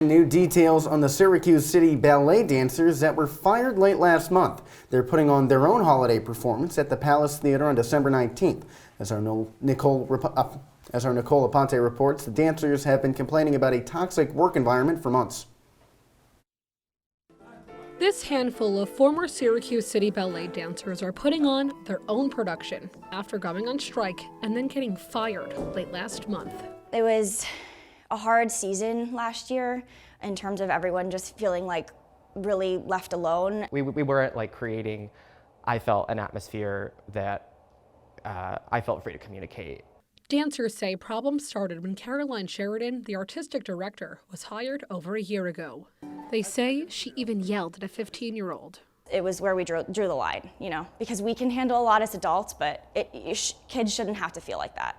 New details on the Syracuse City Ballet dancers that were fired late last month. They're putting on their own holiday performance at the Palace Theater on December 19th. As our Nicole Aponte reports, the dancers have been complaining about a toxic work environment for months. This handful of former Syracuse City Ballet dancers are putting on their own production after going on strike and then getting fired late last month. It was a hard season last year in terms of everyone just feeling like really left alone. We weren't like creating, I felt, an atmosphere that I felt free to communicate. Dancers say problems started when Caroline Sheridan, the artistic director, was hired over a year ago. They say she even yelled at a 15-year-old. It was where we drew the line, because we can handle a lot as adults, but kids shouldn't have to feel like that.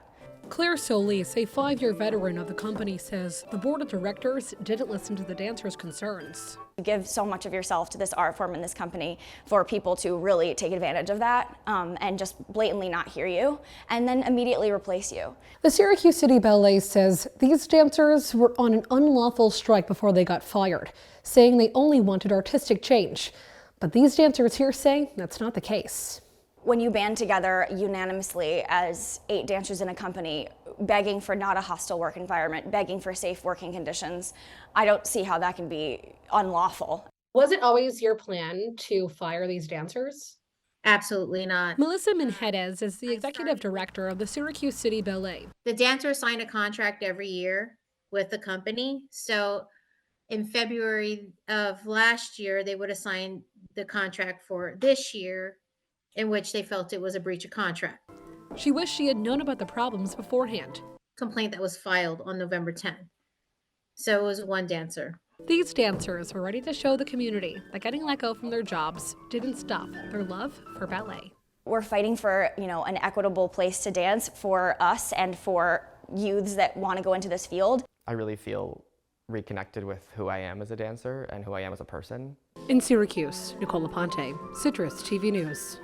Claire Solis, a 5-year veteran of the company, says the board of directors didn't listen to the dancers' concerns. You give so much of yourself to this art form in this company for people to really take advantage of that and just blatantly not hear you and then immediately replace you. The Syracuse City Ballet says these dancers were on an unlawful strike before they got fired, saying they only wanted artistic change. But these dancers here say that's not the case. When you band together unanimously as 8 dancers in a company, begging for not a hostile work environment, begging for safe working conditions, I don't see how that can be unlawful. Was it always your plan to fire these dancers? Absolutely not. Melissa Minjedez is the executive director of the Syracuse City Ballet. The dancers sign a contract every year with the company. So in February of last year, they would have signed the contract for this year, in which they felt it was a breach of contract. She wished she had known about the problems beforehand. Complaint that was filed on November 10th. So it was one dancer. These dancers were ready to show the community that getting let go from their jobs didn't stop their love for ballet. We're fighting for, an equitable place to dance for us and for youths that want to go into this field. I really feel reconnected with who I am as a dancer and who I am as a person. In Syracuse, Nicole Aponte, CitrusTV News.